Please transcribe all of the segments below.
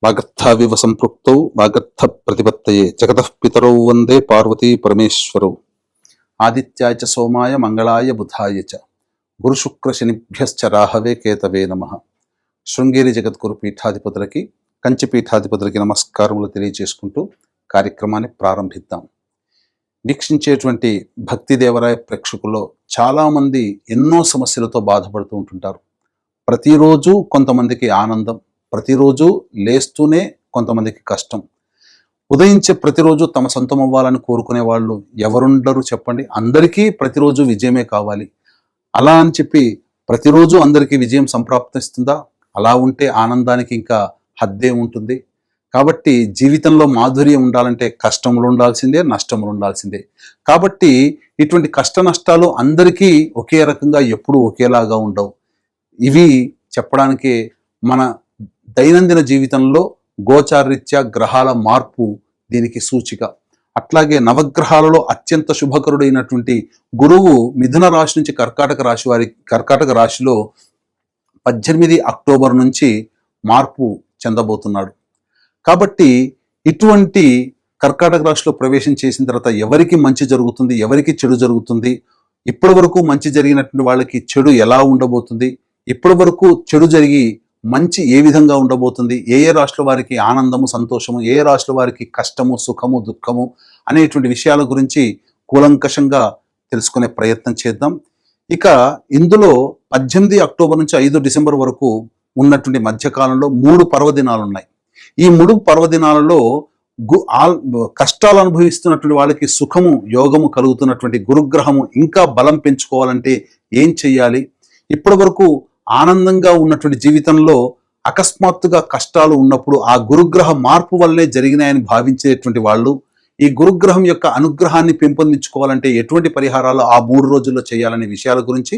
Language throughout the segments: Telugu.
వాగర్థావివ సంపృక్తౌ వాగర్థ ప్రతిపత్తయే జగతః పితరౌ వందే పార్వతీ పరమేశ్వరౌ. ఆదిత్యాయ చ సోమాయ మంగళాయ బుధాయ చ గురుశుక్ర శనిభ్యశ్చ రాహవే కేతవే నమః. శృంగేరి జగద్గురు పీఠాధిపతులకి, కంచి పీఠాధిపతులకి నమస్కారములు తెలియజేసుకుంటూ కార్యక్రమాన్ని ప్రారంభిద్దాం. వీక్షించేటువంటి భక్తి దేవరాయ ప్రేక్షకుల్లో చాలామంది ఎన్నో సమస్యలతో బాధపడుతూ ఉంటుంటారు. ప్రతిరోజు కొంతమందికి ఆనందం, ప్రతిరోజు లేస్తూనే కొంతమందికి కష్టం. ఉదయించే ప్రతిరోజు తమ సొంతం అవ్వాలని కోరుకునే వాళ్ళు ఎవరుండరు చెప్పండి? అందరికీ ప్రతిరోజు విజయమే కావాలి. అలా అని చెప్పి ప్రతిరోజు అందరికీ విజయం సంప్రాప్తిస్తుందా? అలా ఉంటే ఆనందానికి ఇంకా హద్దే ఉంటుంది. కాబట్టి జీవితంలో మాధుర్యం ఉండాలంటే కష్టములు ఉండాల్సిందే, నష్టములు ఉండాల్సిందే. కాబట్టి ఇటువంటి కష్ట నష్టాలు అందరికీ ఒకే రకంగా ఎప్పుడూ ఒకేలాగా ఉండవు. ఇవి చెప్పడానికి మన దైనందిన జీవితంలో గోచారరీత్యా గ్రహాల మార్పు దీనికి సూచిక. అట్లాగే నవగ్రహాలలో అత్యంత శుభకరుడైనటువంటి గురువు మిథున రాశి నుంచి కర్కాటక రాశిలో 18 అక్టోబర్ నుంచి మార్పు చెందబోతున్నాడు. కాబట్టి ఇటువంటి కర్కాటక రాశిలో ప్రవేశం చేసిన తర్వాత ఎవరికి మంచి జరుగుతుంది, ఎవరికి చెడు జరుగుతుంది, ఇప్పటి వరకు మంచి జరిగినటువంటి వాళ్ళకి చెడు ఎలా ఉండబోతుంది, ఇప్పటి వరకు చెడు జరిగి మంచి ఏ విధంగా ఉండబోతుంది, ఏ ఏ రాశుల వారికి ఆనందము సంతోషము, ఏ రాశుల వారికి కష్టము సుఖము దుఃఖము అనేటువంటి విషయాల గురించి కూలంకషంగా తెలుసుకునే ప్రయత్నం చేద్దాం. ఇక ఇందులో 18 అక్టోబర్ నుంచి 5 డిసెంబర్ వరకు ఉన్నటువంటి మధ్యకాలంలో 3 పర్వదినాలు ఉన్నాయి. ఈ 3 పర్వదినాలలో కష్టాలు అనుభవిస్తున్నటువంటి వాళ్ళకి సుఖము యోగము కలుగుతున్నటువంటి గురుగ్రహము ఇంకా బలం పెంచుకోవాలంటే ఏం చెయ్యాలి, ఇప్పటి వరకు ఆనందంగా ఉన్నటువంటి జీవితంలో అకస్మాత్తుగా కష్టాలు ఉన్నప్పుడు ఆ గురుగ్రహ మార్పు వల్లనే జరిగినాయని భావించేటువంటి వాళ్ళు ఈ గురుగ్రహం యొక్క అనుగ్రహాన్ని పెంపొందించుకోవాలంటే ఎటువంటి పరిహారాలు ఆ 3 రోజుల్లో చేయాలనే విషయాల గురించి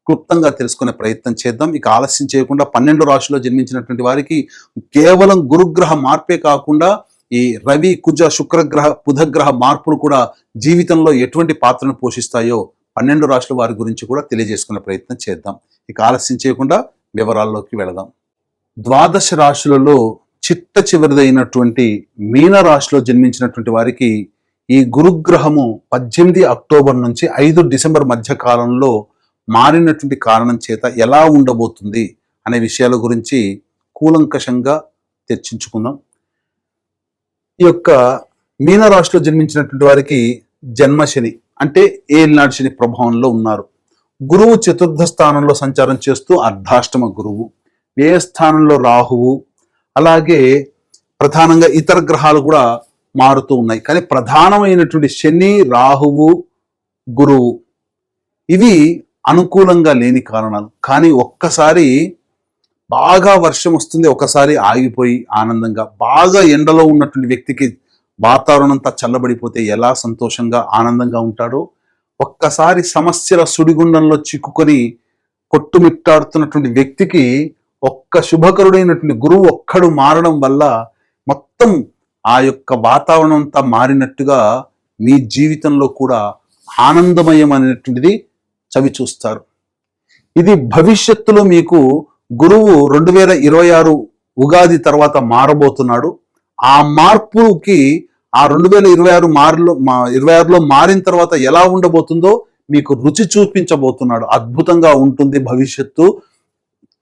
క్లుప్తంగా తెలుసుకునే ప్రయత్నం చేద్దాం. ఇక ఆలస్యం చేయకుండా 12 రాశిలో జన్మించినటువంటి వారికి కేవలం గురుగ్రహ మార్పే కాకుండా ఈ రవి కుజ శుక్రగ్రహ బుధగ్రహ మార్పులు కూడా జీవితంలో ఎటువంటి పాత్రను పోషిస్తాయో 12 రాశుల వారి గురించి కూడా తెలియజేసుకునే ప్రయత్నం చేద్దాం. ఇక ఆలస్యం చేయకుండా వివరాల్లోకి వెళదాం. ద్వాదశ రాశులలో చిట్ట చివరిదైనటువంటి మీన రాశిలో జన్మించినటువంటి వారికి ఈ గురుగ్రహము 18 అక్టోబర్ నుంచి 5 డిసెంబర్ మధ్య కాలంలో మారినటువంటి కారణం చేత ఎలా ఉండబోతుంది అనే విషయాల గురించి కూలంకషంగా చర్చించుకుందాం. ఈ యొక్క మీన రాశిలో జన్మించినటువంటి వారికి జన్మశని అంటే ఏలినాటి శని ప్రభావంలో ఉన్నారు. గురువు చతుర్థ స్థానంలో సంచారం చేస్తూ అర్ధాష్టమ గురువు, వ్యయ స్థానంలో రాహువు, అలాగే ప్రధానంగా ఇతర గ్రహాలు కూడా మారుతూ ఉన్నాయి. కానీ ప్రధానమైనటువంటి శని, రాహువు, గురువు ఇవి అనుకూలంగా లేని కారణాలు. కానీ ఒక్కసారి బాగా వర్షం వస్తుంది, ఒకసారి ఆగిపోయి ఆనందంగా, బాగా ఎండలో ఉన్నటువంటి వ్యక్తికి వాతావరణం అంతా చల్లబడిపోతే ఎలా సంతోషంగా ఆనందంగా ఉంటాడో, ఒక్కసారి సమస్యల సుడిగుండంలో చిక్కుకొని కొట్టుమిట్టాడుతున్నటువంటి వ్యక్తికి ఒక్క శుభకరుడైనటువంటి గురువు ఒక్కడు మారడం వల్ల మొత్తం ఆ యొక్క వాతావరణం అంతా మారినట్టుగా మీ జీవితంలో కూడా ఆనందమయం అనేటువంటిది చవి చూస్తారు. ఇది భవిష్యత్తులో మీకు గురువు 2026 ఉగాది తర్వాత మారబోతున్నాడు. ఆ మార్పుకి ఆ 2026లో మారిన తర్వాత ఎలా ఉండబోతుందో మీకు రుచి చూపించబోతున్నాడు. అద్భుతంగా ఉంటుంది భవిష్యత్తు,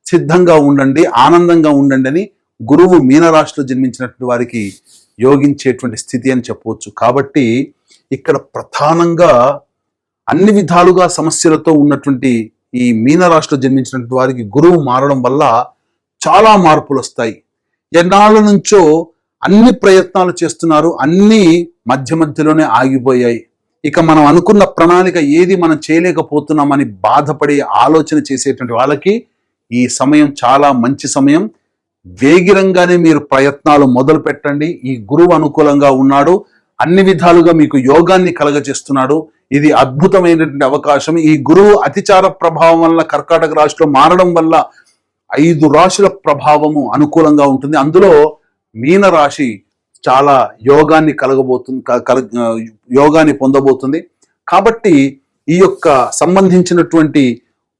సిద్ధంగా ఉండండి, ఆనందంగా ఉండండి అని గురువు మీనరాశిలో జన్మించినటువంటి వారికి యోగించేటువంటి స్థితి అని చెప్పవచ్చు. కాబట్టి ఇక్కడ ప్రధానంగా అన్ని విధాలుగా సమస్యలతో ఉన్నటువంటి ఈ మీనరాశిలో జన్మించినటువంటి వారికి గురువు మారడం వల్ల చాలా మార్పులు వస్తాయి. ఎన్నాళ్ళ నుంచో అన్ని ప్రయత్నాలు చేస్తున్నారు, అన్ని మధ్యలోనే ఆగిపోయాయి. ఇక మనం అనుకున్న ప్రణాళిక ఏది మనం చేయలేకపోతున్నామని బాధపడి ఆలోచన చేసేటువంటి వాళ్ళకి ఈ సమయం చాలా మంచి సమయం. వేగిరంగానే మీరు ప్రయత్నాలు మొదలు పెట్టండి. ఈ గురువు అనుకూలంగా ఉన్నాడు, అన్ని విధాలుగా మీకు యోగాన్ని కలగజేస్తున్నాడు. ఇది అద్భుతమైనటువంటి అవకాశం. ఈ గురువు అతిచార ప్రభావం వల్ల కర్కాటక రాశిలో మారడం వల్ల 5 రాశుల ప్రభావము అనుకూలంగా ఉంటుంది. అందులో మీన రాశి చాలా యోగాన్ని పొందబోతుంది. కాబట్టి ఈ యొక్క సంబంధించినటువంటి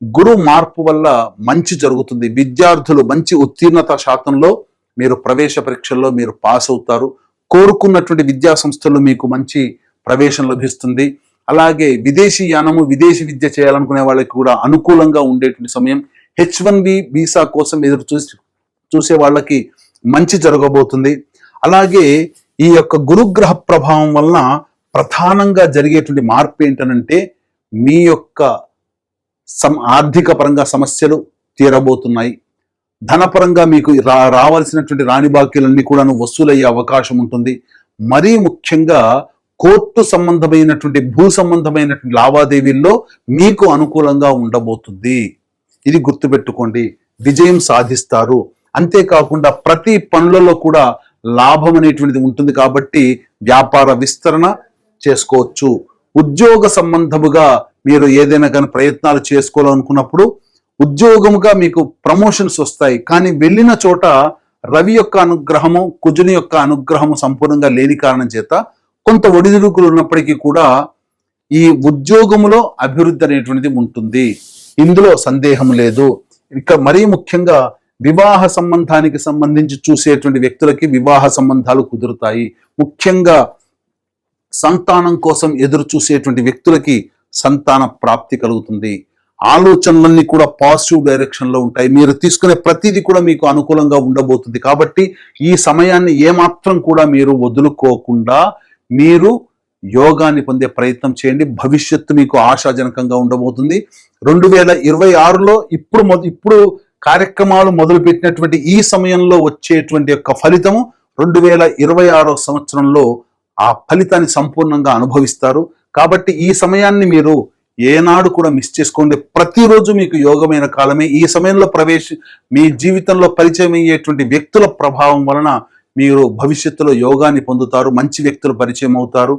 గురు మార్పు వల్ల మంచి జరుగుతుంది. విద్యార్థులు మంచి ఉత్తీర్ణత శాతంలో మీరు ప్రవేశ పరీక్షల్లో మీరు పాస్ అవుతారు. కోరుకున్నటువంటి విద్యా సంస్థల్లో మీకు మంచి ప్రవేశం లభిస్తుంది. అలాగే విదేశీ యానము, విదేశీ విద్య చేయాలనుకునే వాళ్ళకి కూడా అనుకూలంగా ఉండేటువంటి సమయం. H1B వీసా కోసం ఎదురు చూసే వాళ్ళకి మంచి జరగబోతుంది. అలాగే ఈ యొక్క గురుగ్రహ ప్రభావం వలన ప్రధానంగా జరిగేటువంటి మార్పు ఏంటనంటే మీ యొక్క ఆర్థిక పరంగా సమస్యలు తీరబోతున్నాయి. ధనపరంగా మీకు రావాల్సినటువంటి రాని బాకీలన్నీ కూడా వసూలయ్యే అవకాశం ఉంటుంది. మరీ ముఖ్యంగా కోర్టు సంబంధమైనటువంటి భూ సంబంధమైనటువంటి లావాదేవీల్లో మీకు అనుకూలంగా ఉండబోతుంది. ఇది గుర్తుపెట్టుకోండి. విజయం సాధిస్తారు. అంతేకాకుండా ప్రతి పనులలో కూడా లాభం అనేటువంటిది ఉంటుంది కాబట్టి వ్యాపార విస్తరణ చేసుకోవచ్చు. ఉద్యోగ సంబంధముగా మీరు ఏదైనా కానీ ప్రయత్నాలు చేసుకోవాలనుకున్నప్పుడు ఉద్యోగముగా మీకు ప్రమోషన్స్ వస్తాయి. కానీ వెళ్ళిన చోట రవి యొక్క అనుగ్రహము, కుజుని యొక్క అనుగ్రహము సంపూర్ణంగా లేని కారణం చేత కొంత ఒడిదుడుకులు ఉన్నప్పటికీ కూడా ఈ ఉద్యోగములో అభివృద్ధి అనేటువంటిది ఉంటుంది. ఇందులో సందేహం లేదు. ఇక మరీ ముఖ్యంగా వివాహ సంబంధానికి సంబంధించి చూసేటువంటి వ్యక్తులకి వివాహ సంబంధాలు కుదురుతాయి. ముఖ్యంగా సంతానం కోసం ఎదురు చూసేటువంటి వ్యక్తులకి సంతాన ప్రాప్తి కలుగుతుంది. ఆలోచనలన్నీ కూడా పాజిటివ్ డైరెక్షన్ లో ఉంటాయి. మీరు తీసుకునే ప్రతిదీ కూడా మీకు అనుకూలంగా ఉండబోతుంది. కాబట్టి ఈ సమయాన్ని ఏమాత్రం కూడా మీరు వదులుకోకుండా మీరు యోగాన్ని పొందే ప్రయత్నం చేయండి. భవిష్యత్తు మీకు ఆశాజనకంగా ఉండబోతుంది. 2026లో ఇప్పుడు కార్యక్రమాలు మొదలుపెట్టినటువంటి ఈ సమయంలో వచ్చేటువంటి యొక్క ఫలితము 2026 సంవత్సరంలో ఆ ఫలితాన్ని సంపూర్ణంగా అనుభవిస్తారు. కాబట్టి ఈ సమయాన్ని మీరు ఏనాడు కూడా మిస్ చేసుకోండి. ప్రతిరోజు మీకు యోగమైన కాలమే. ఈ సమయంలో మీ జీవితంలో పరిచయం అయ్యేటువంటి వ్యక్తుల ప్రభావం వలన మీరు భవిష్యత్తులో యోగాన్ని పొందుతారు. మంచి వ్యక్తులు పరిచయం అవుతారు.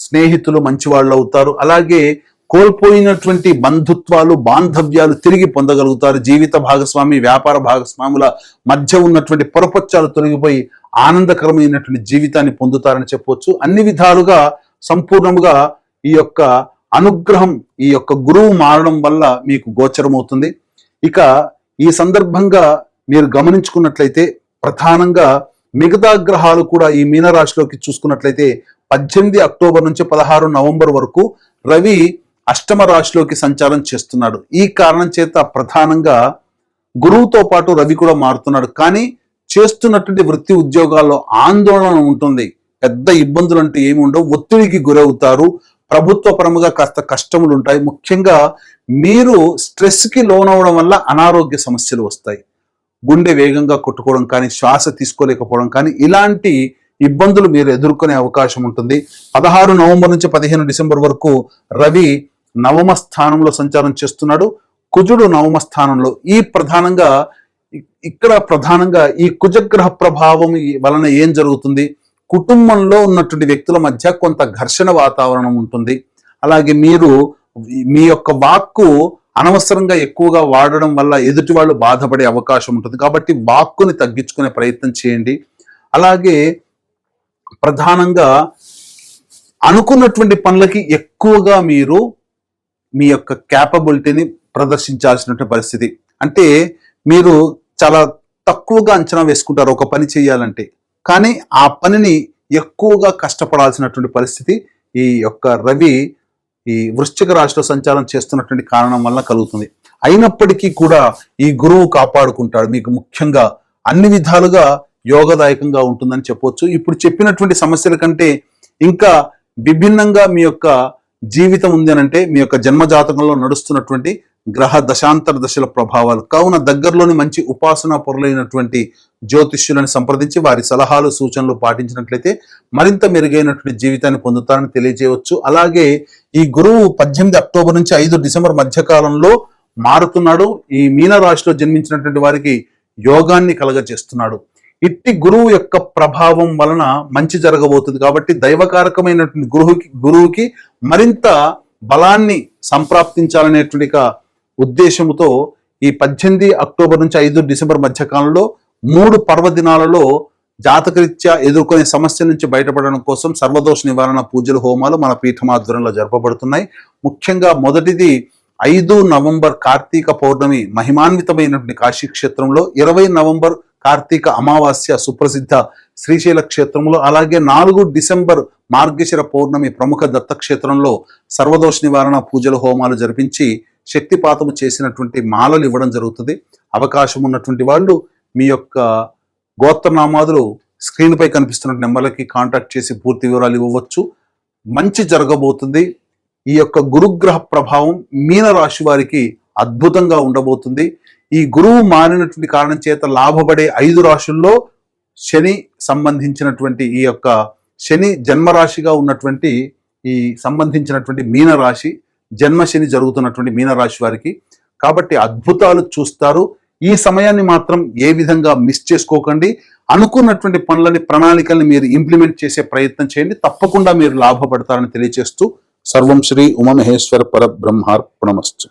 స్నేహితులు మంచి వాళ్ళు అవుతారు. అలాగే కోల్పోయినటువంటి బంధుత్వాలు, బాంధవ్యాలు తిరిగి పొందగలుగుతారు. జీవిత భాగస్వామి, వ్యాపార భాగస్వాముల మధ్య ఉన్నటువంటి పొరపచ్చాలు తొలగిపోయి ఆనందకరమైనటువంటి జీవితాన్ని పొందుతారని చెప్పవచ్చు. అన్ని విధాలుగా సంపూర్ణముగా ఈ యొక్క అనుగ్రహం, ఈ యొక్క గురువు మారడం వల్ల మీకు గోచరమవుతుంది. ఇక ఈ సందర్భంగా మీరు గమనించుకున్నట్లయితే ప్రధానంగా మిగతా గ్రహాలు కూడా ఈ మీనరాశిలోకి చూసుకున్నట్లయితే 18 అక్టోబర్ నుంచి 16 నవంబర్ వరకు రవి అష్టమ రాశిలోకి సంచారం చేస్తున్నాడు. ఈ కారణం చేత ప్రధానంగా గురువుతో పాటు రవి కూడా మారుతున్నాడు. కానీ చేస్తున్నటువంటి వృత్తి ఉద్యోగాల్లో ఆందోళన ఉంటుంది. పెద్ద ఇబ్బందులు అంటూ ఏమి ఉండవు. ఒత్తిడికి గురవుతారు. ప్రభుత్వ పరముగా కాస్త కష్టములు ఉంటాయి. ముఖ్యంగా మీరు స్ట్రెస్కి లోనవడం వల్ల అనారోగ్య సమస్యలు వస్తాయి. గుండె వేగంగా కొట్టుకోవడం కానీ, శ్వాస తీసుకోలేకపోవడం కానీ, ఇలాంటి ఇబ్బందులు మీరు ఎదుర్కొనే అవకాశం ఉంటుంది. 16 నవంబర్ నుంచి 15 డిసెంబర్ వరకు రవి నవమ స్థానంలో సంచారం చేస్తున్నాడు. కుజుడు నవమ స్థానంలో. ప్రధానంగా ఈ కుజగ్రహ ప్రభావం వలన ఏం జరుగుతుంది? కుటుంబంలో ఉన్నటువంటి వ్యక్తుల మధ్య కొంత ఘర్షణ వాతావరణం ఉంటుంది. అలాగే మీరు మీ యొక్క వాక్కు అనవసరంగా ఎక్కువగా వాడడం వల్ల ఎదుటి వాళ్ళు బాధపడే అవకాశం ఉంటుంది. కాబట్టి వాక్కుని తగ్గించుకునే ప్రయత్నం చేయండి. అలాగే ప్రధానంగా అనుకున్నటువంటి పనులకి ఎక్కువగా మీరు మీ యొక్క క్యాపబిలిటీని ప్రదర్శించాల్సినటువంటి పరిస్థితి. అంటే మీరు చాలా తక్కువగా అంచనా వేసుకుంటారు ఒక పని చేయాలంటే, కానీ ఆ పనిని ఎక్కువగా కష్టపడాల్సినటువంటి పరిస్థితి ఈ యొక్క రవి ఈ వృశ్చిక రాశిలో సంచారం చేస్తున్నటువంటి కారణం వల్ల కలుగుతుంది. అయినప్పటికీ కూడా ఈ గురువు కాపాడుకుంటాడు. మీకు ముఖ్యంగా అన్ని విధాలుగా యోగదాయకంగా ఉంటుందని చెప్పవచ్చు. ఇప్పుడు చెప్పినటువంటి సమస్యల కంటే ఇంకా విభిన్నంగా మీ యొక్క జీవితం ఉంది అనంటే మీ యొక్క జన్మజాతకంలో నడుస్తున్నటువంటి గ్రహ దశాంతర దశల ప్రభావాలు. కావున దగ్గరలోని మంచి ఉపాసనా పొరలైనటువంటి జ్యోతిష్యులను సంప్రదించి వారి సలహాలు, సూచనలు పాటించినట్లయితే మరింత మెరుగైనటువంటి జీవితాన్ని పొందుతారని తెలియజేయవచ్చు. అలాగే ఈ గురువు 18 అక్టోబర్ నుంచి 5 డిసెంబర్ మధ్యకాలంలో మారుతున్నాడు. ఈ మీన రాశిలో జన్మించినటువంటి వారికి యోగాన్ని కలగజేస్తున్నాడు. ఇట్టి గురువు యొక్క ప్రభావం వలన మంచి జరగబోతుంది. కాబట్టి దైవకారకమైనటువంటి గురువుకి మరింత బలాన్ని సంప్రాప్తించాలనేటువంటి ఉద్దేశంతో ఈ 18 అక్టోబర్ నుంచి 5 డిసెంబర్ మధ్యకాలంలో 3 పర్వదినాలలో జాతకరీత్యా ఎదుర్కొనే సమస్య నుంచి బయటపడడం కోసం సర్వదోష నివారణ పూజలు, హోమాలు మన పీఠమాధ్వర్యంలో జరపబడుతున్నాయి. ముఖ్యంగా మొదటిది 5 నవంబర్ కార్తీక పౌర్ణమి మహిమాన్వితమైనటువంటి కాశీ క్షేత్రంలో, 20 నవంబర్ కార్తీక అమావాస్య సుప్రసిద్ధ శ్రీశైల క్షేత్రంలో, అలాగే 4 డిసెంబర్ మార్గశిర పౌర్ణమి ప్రముఖ దత్తక్షేత్రంలో సర్వదోష నివారణ పూజలు హోమాలు జరిపించి శక్తిపాతము చేసినటువంటి మాలలు ఇవ్వడం జరుగుతుంది. అవకాశం ఉన్నటువంటి వాళ్ళు మీ యొక్క గోత్రనామాదులు స్క్రీన్ పై కనిపిస్తున్న నెంబర్లకి కాంటాక్ట్ చేసి పూర్తి వివరాలు ఇవ్వవచ్చు. మంచి జరగబోతుంది. ఈ యొక్క గురుగ్రహ ప్రభావం మీన రాశి వారికి అద్భుతంగా ఉండబోతుంది. ఈ గురువు మారినటువంటి కారణం చేత లాభపడే 5 రాశుల్లో శని సంబంధించినటువంటి ఈ యొక్క శని జన్మరాశిగా ఉన్నటువంటి ఈ సంబంధించినటువంటి మీనరాశి, జన్మశని జరుగుతున్నటువంటి మీనరాశి వారికి కాబట్టి అద్భుతాలు చూస్తారు. ఈ సమయాన్ని మాత్రం ఏ విధంగా మిస్ చేసుకోకండి. అనుకున్నటువంటి పనులని, ప్రణాళికల్ని మీరు ఇంప్లిమెంట్ చేసే ప్రయత్నం చేయండి. తప్పకుండా మీరు లాభపడతారని తెలియజేస్తూ సర్వం శ్రీ ఉమామహేశ్వర పరబ్రహ్మార్పణమస్తు.